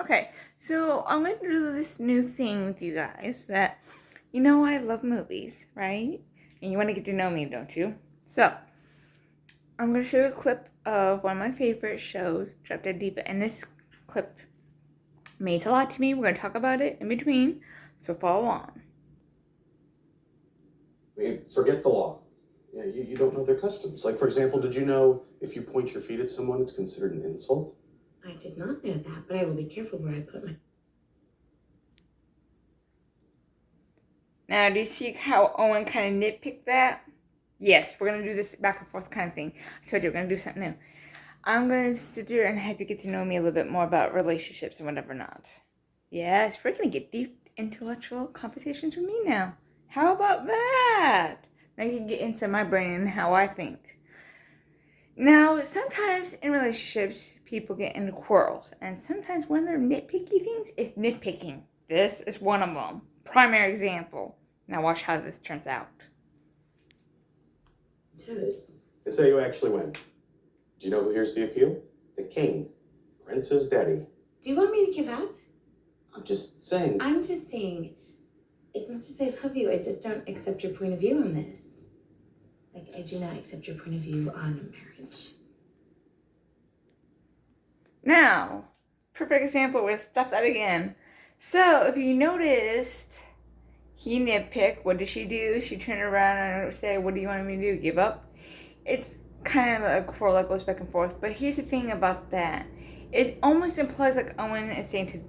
Okay, so I'm going to do this new thing with you guys that, you know, I love movies, right? And you want to get to know me, don't you? So, I'm going to show you a clip of one of my favorite shows, Dead Diva, and this clip means a lot to me. We're going to talk about it in between, so follow on. I mean, forget the law. Yeah, you don't know their customs. Like, for example, did you know if you point your feet at someone, it's considered an insult? I did not know that, but I will be careful where I put my... Now, do you see how Owen kind of nitpicked that? Yes, we're going to do this back and forth kind of thing. I told you we're going to do something new. I'm going to sit here and have you get to know me a little bit more about relationships and whatever not. Yes, we're going to get deep intellectual conversations with me now. How about that? Now you can get into my brain and how I think. Now, sometimes in relationships, people get into quarrels. And sometimes when they're nitpicky things, it's nitpicking. This is one of them. Primary example. Now watch how this turns out. Toes. And say you actually win. Do you know who hears the appeal? The king. Prince's daddy. Do you want me to give up? I'm just saying. I'm just saying, as much as I love you, I just don't accept your point of view on this. Like, I do not accept your point of view on marriage. Now, perfect example, we'll stop that again. So, if you noticed, he nitpicked. What did she do? She turned around and said, what do you want me to do? Give up? It's kind of a quarrel that goes back and forth. But here's the thing about that. It almost implies like Owen is saying to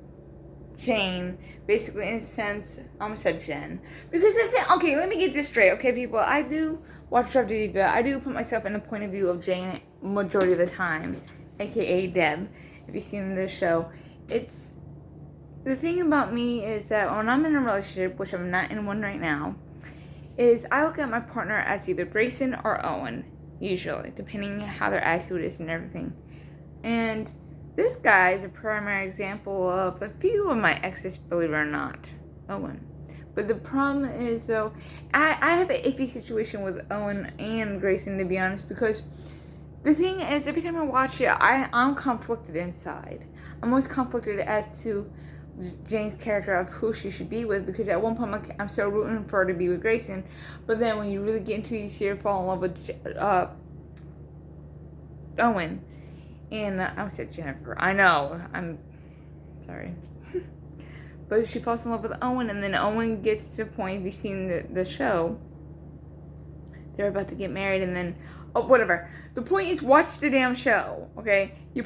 Jane, basically in a sense, I almost said Jen. Because okay, let me get this straight, okay, people? I do watch Dead Diva. I do put myself in the point of view of Jane majority of the time, aka Deb. If you've seen this show, it's the thing about me is that when I'm in a relationship, which I'm not in one right now, is I look at my partner as either Grayson or Owen, usually, depending on how their attitude is and everything. And this guy is a primary example of a few of my exes, believe it or not, Owen. But the problem is, though, I have an iffy situation with Owen and Grayson, to be honest, because the thing is, every time I watch it, I'm conflicted inside. I'm always conflicted as to Jane's character of who she should be with, because at one point I'm so rooting for her to be with Grayson, but then when you really get into it, you see her fall in love with Owen. And I said Jennifer. I know. I'm sorry. But she falls in love with Owen, and then Owen gets to the point, if you've seen the show, they're about to get married, and then, whatever. The point is, watch the damn show, okay? You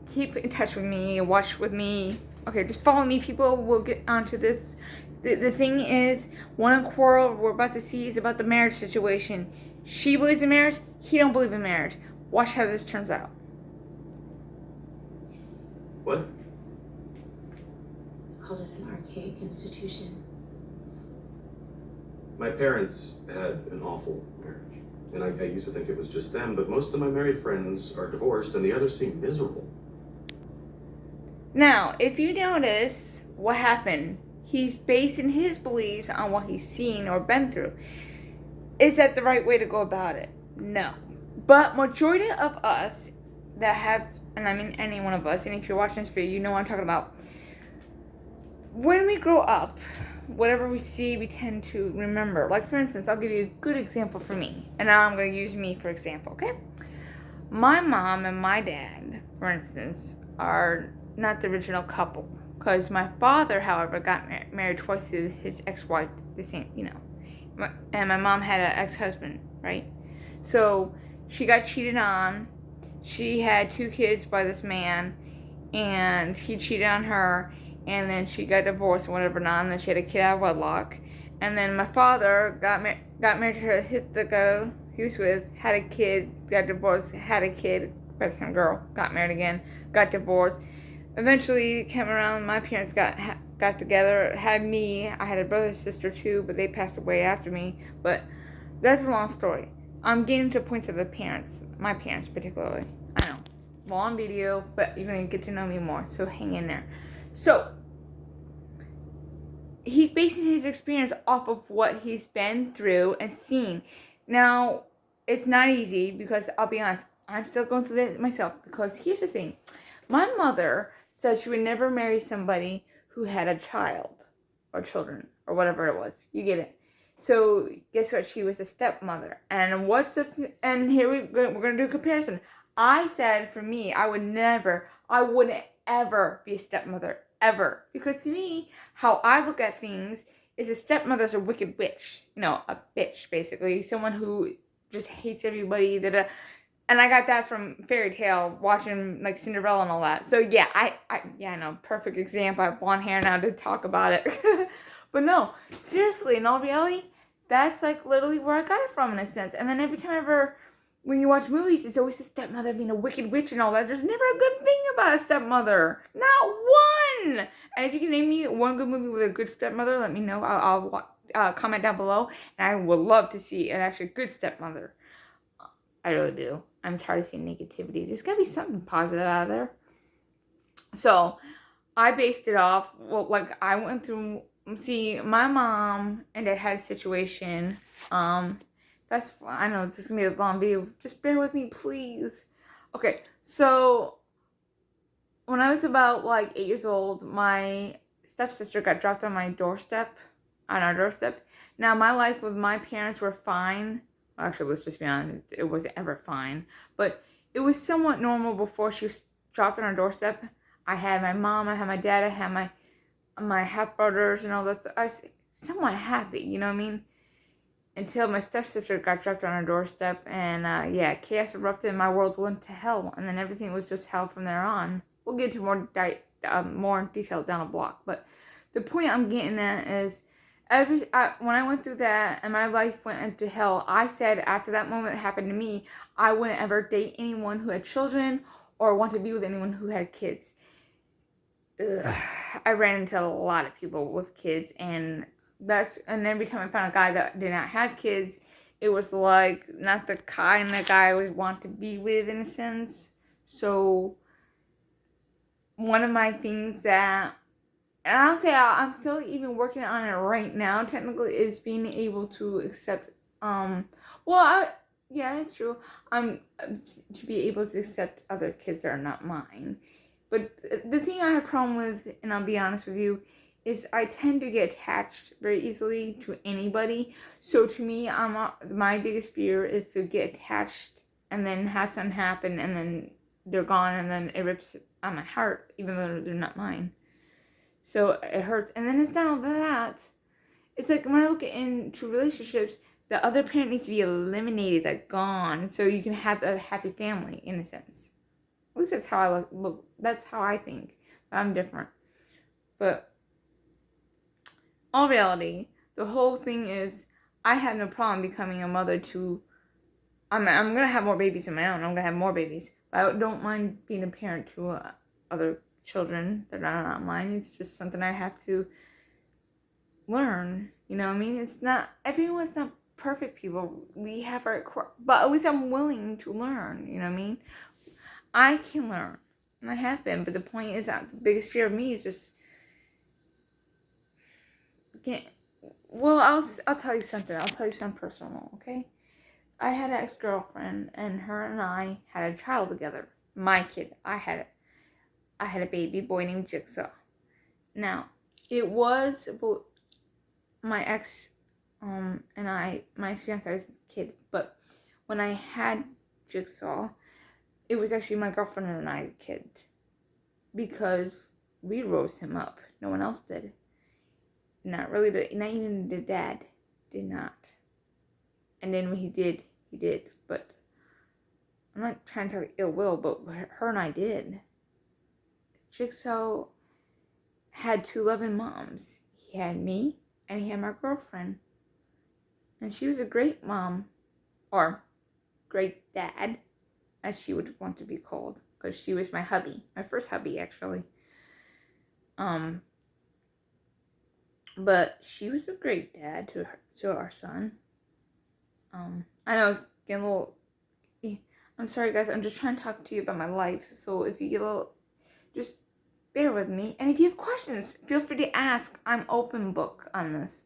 keep in touch with me, and watch with me. Okay, just follow me, people. We'll get onto this. The thing is, one quarrel we're about to see is about the marriage situation. She believes in marriage. He don't believe in marriage. Watch how this turns out. What? I called it an archaic institution. My parents had an awful marriage. And I used to think it was just them, but most of my married friends are divorced and the others seem miserable. Now, if you notice what happened, he's basing his beliefs on what he's seen or been through. Is that the right way to go about it? No. But majority of us that have, and I mean any one of us, and if you're watching this video, you know what I'm talking about. When we grow up, whatever we see, we tend to remember. Like, for instance, I'll give you a good example for me. And now I'm going to use me for example, okay? My mom and my dad, for instance, are not the original couple. Because my father, however, got married twice to his ex-wife, the same, you know. And my mom had an ex-husband, right? So she got cheated on. She had 2 kids by this man, and he cheated on her, and then she got divorced and whatever not, and then she had a kid out of wedlock. And then my father got married to her, hit the girl he was with, had a kid, got divorced, had a kid by the same girl, got married again, got divorced. Eventually came around, my parents got together, had me. I had a brother and sister too, but they passed away after me. But that's a long story. I'm getting to points of the parents, my parents particularly. I know, long video, but you're going to get to know me more, so hang in there. So, he's basing his experience off of what he's been through and seen. Now, it's not easy because, I'll be honest, I'm still going through this myself, because here's the thing. My mother said she would never marry somebody who had a child or children or whatever it was. You get it. So guess what? She was a stepmother. And here we're gonna do a comparison. I said for me, I wouldn't ever be a stepmother ever, because to me, how I look at things is a stepmother's a wicked witch, a bitch basically, someone who just hates everybody. And I got that from fairy tale, watching like Cinderella and all that. So yeah, I know, perfect example. I have blonde hair now to talk about it. But no, seriously, in all reality, that's like literally where I got it from in a sense. And then every time when you watch movies, it's always a stepmother being a wicked witch and all that. There's never a good thing about a stepmother. Not one! And if you can name me one good movie with a good stepmother, let me know. I'll comment down below. And I would love to see an actually good stepmother. I really do. I'm tired of seeing negativity. There's got to be something positive out of there. So, I based it off, I went through, see, my mom and dad had a situation. I know this is going to be a long video. Just bear with me, please. Okay, so, when I was about, 8 years old, my stepsister got dropped on our doorstep. Now, my life with my parents were fine. Actually, let's just be honest, it wasn't ever fine. But it was somewhat normal before she was dropped on our doorstep. I had my mom, I had my dad, I had my half-brothers and all that stuff. I was somewhat happy, you know what I mean? Until my stepsister got dropped on our doorstep. And, chaos erupted and my world went to hell. And then everything was just hell from there on. We'll get to more detail down the block. But the point I'm getting at is, when I went through that and my life went into hell, I said after that moment happened to me, I wouldn't ever date anyone who had children or want to be with anyone who had kids. I ran into a lot of people with kids, and every time I found a guy that did not have kids, it was like not the kind of guy I would want to be with in a sense. So one of my things that, and I'll say I'm still even working on it right now, technically, is being able to accept, it's true, to be able to accept other kids that are not mine. But the thing I have a problem with, and I'll be honest with you, is I tend to get attached very easily to anybody. So to me, my biggest fear is to get attached and then have something happen and then they're gone and then it rips on my heart, even though they're not mine. So it hurts. And then it's not all that. It's like when I look into relationships, the other parent needs to be eliminated, like gone, so you can have a happy family in a sense. At least that's how I look. That's how I think. But I'm different. But all reality, the whole thing is, I have no problem becoming a mother to. I'm gonna have more babies of my own. I'm gonna have more babies. But I don't mind being a parent to other children that are not mine. It's just something I have to learn. You know what I mean? Everyone's not perfect people. We have but at least I'm willing to learn. You know what I mean? I can learn, and I have been. But the point is that the biggest fear of me is just I'll tell you something. I'll tell you something personal, okay? I had an ex-girlfriend, and her and I had a child together. My kid. I had a baby boy named Jigsaw. Now, it was my ex, my ex-fiance's kid. But when I had Jigsaw, it was actually my girlfriend and I kid. Because we rose him up. No one else did. Not even the dad did not. And then when he did, he did. But I'm not trying to talk ill will, but her and I did. Jigsaw had two loving moms. He had me, and he had my girlfriend. And she was a great mom, or great dad, as she would want to be called, because she was my hubby, my first hubby, actually. But she was a great dad to our son. I know it's getting a little. I'm sorry, guys. I'm just trying to talk to you about my life. So if you get a little, just bear with me. And if you have questions, feel free to ask. I'm open book on this.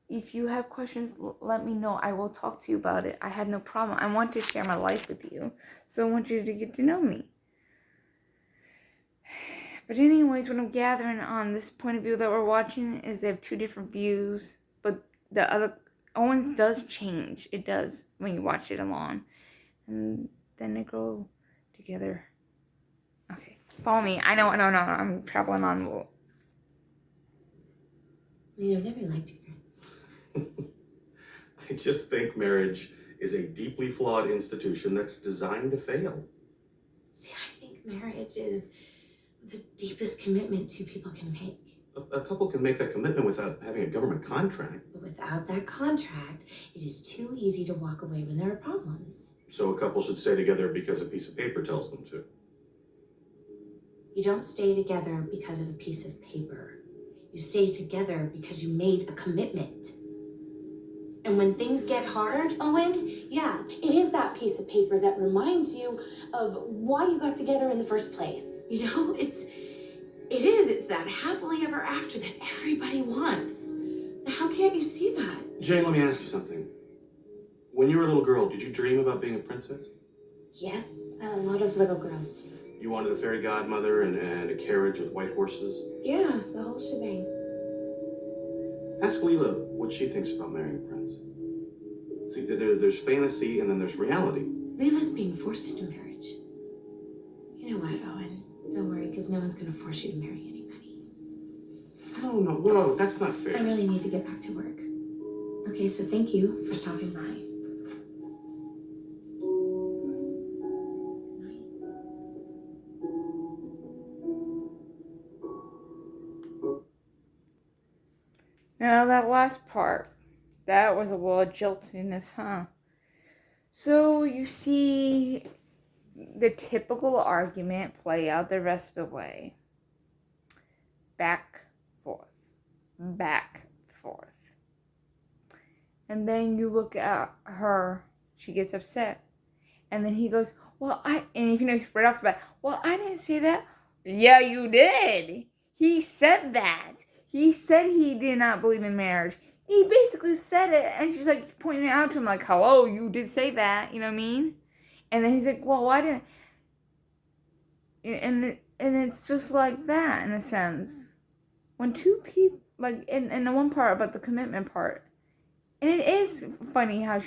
If you have questions, let me know. I will talk to you about it. I have no problem. I want to share my life with you. So I want you to get to know me. But anyways, what I'm gathering on this point of view that we're watching is they have two different views, but the other Owen's does change. It does when you watch it along, and then they grow together. Okay, follow me. I know. I'm traveling on. I've never liked your friends. I just think marriage is a deeply flawed institution that's designed to fail. See, I think marriage is the deepest commitment two people can make. A couple can make that commitment without having a government contract. But without that contract, it is too easy to walk away when there are problems. So a couple should stay together because a piece of paper tells them to. You don't stay together because of a piece of paper. You stay together because you made a commitment. And when things get hard, Owen, yeah, it is that piece of paper that reminds you of why you got together in the first place. You know, it's that happily ever after that everybody wants. Now, how can't you see that? Jane, let me ask you something. When you were a little girl, did you dream about being a princess? Yes, a lot of little girls do. You wanted a fairy godmother and a carriage with white horses? Yeah, the whole shebang. Ask Leela what she thinks about marrying a prince. See, there's fantasy and then there's reality. Leela's being forced into marriage. You know what, Owen? Don't worry, because no one's going to force you to marry anybody. No, whoa, that's not fair. I really need to get back to work. Okay, so thank you for stopping by. Now that last part, that was a little jiltiness, huh? So you see the typical argument play out the rest of the way. Back, forth. And then you look at her, she gets upset. And then he goes, and if you notice right off the bat, I didn't say that. Yeah, you did. He said that. He said he did not believe in marriage. He basically said it, and she's like pointing it out to him, like, hello, you did say that, you know what I mean? And then he's like, why didn't... And it's just like that, in a sense. When two people, like, in the one part about the commitment part, and it is funny how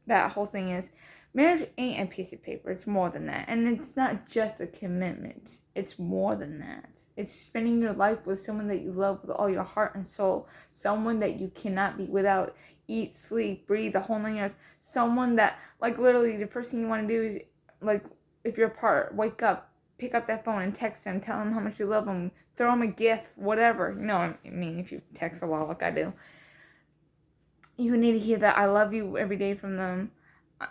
that whole thing is, marriage ain't a piece of paper, it's more than that. And it's not just a commitment, it's more than that. It's spending your life with someone that you love with all your heart and soul, someone that you cannot be without, eat, sleep, breathe, the whole 9 yards, someone that, like, literally the first thing you want to do is, like, if you're apart, wake up, pick up that phone and text them, tell them how much you love them, throw them a gift, whatever. You know what I mean, if you text a lot like I do. You need to hear that I love you every day from them.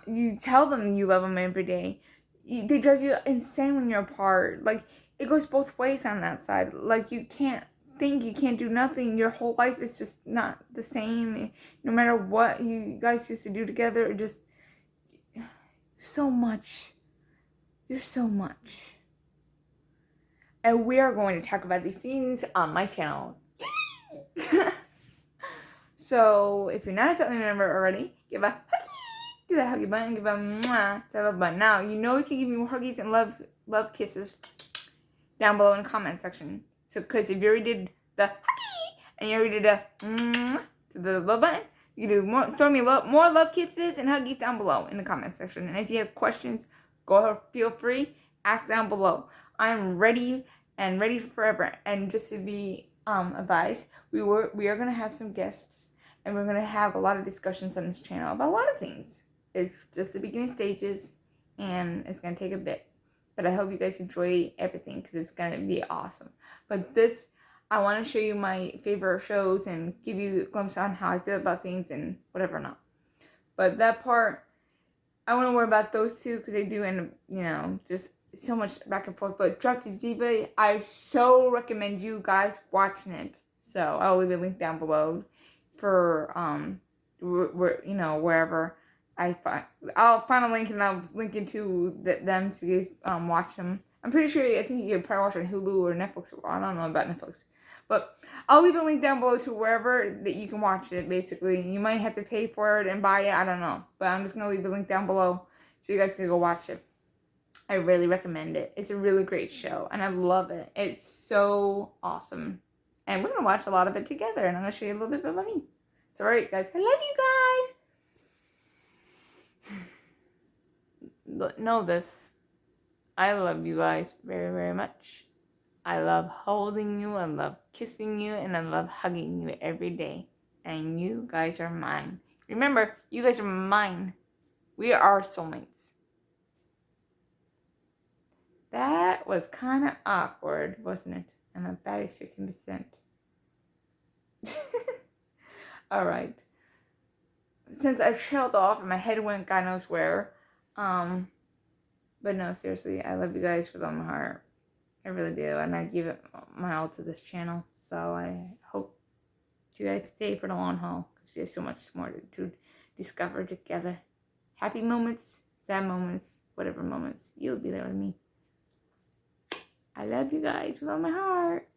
You tell them you love them every day. They drive you insane when you're apart. Like, it goes both ways on that side. Like, you can't think, you can't do nothing. Your whole life is just not the same. No matter what you guys used to do together, it just... so much. There's so much. And we are going to talk about these things on my channel. So, if you're not a family member already, give a huggy to the huggy button, give a mwah to the love button. Now, you know you can give me more huggies and love kisses down below in the comment section. So, because if you already did the huggy and you already did a mwah to the love button, you can do more, throw me more love kisses and huggies down below in the comment section. And if you have questions, go ahead, feel free, ask down below. I'm ready and ready for forever. And just to be advised, we are going to have some guests. And we're going to have a lot of discussions on this channel about a lot of things. It's just the beginning stages, and it's going to take a bit. But I hope you guys enjoy everything, because it's going to be awesome. But this, I want to show you my favorite shows and give you a glimpse on how I feel about things and whatever not. But that part, I want to worry about those two, because they do end up, there's so much back and forth. But Dead Diva, I so recommend you guys watching it. So I'll leave a link down below for wherever I find. I'll find a link and I'll link into them to watch them. I'm pretty sure, I think you can probably watch it on Hulu or Netflix. I don't know about Netflix, but I'll leave a link down below to wherever that you can watch it. Basically, you might have to pay for it and buy it. I don't know, but I'm just gonna leave the link down below so you guys can go watch it. I really recommend it. It's a really great show, and I love it. It's so awesome. And we're going to watch a lot of it together, and I'm going to show you a little bit about me. It's alright, guys. I love you guys. Know this. I love you guys very, very much. I love holding you, I love kissing you, and I love hugging you every day. And you guys are mine. Remember, you guys are mine. We are soulmates. That was kind of awkward, wasn't it? And my battery's 15%. Alright. Since I trailed off and my head went God knows where. But no, seriously, I love you guys with all my heart. I really do. And I give it my all to this channel. So I hope you guys stay for the long haul. Because we have so much more to discover together. Happy moments, sad moments, whatever moments. You'll be there with me. I love you guys with all my heart.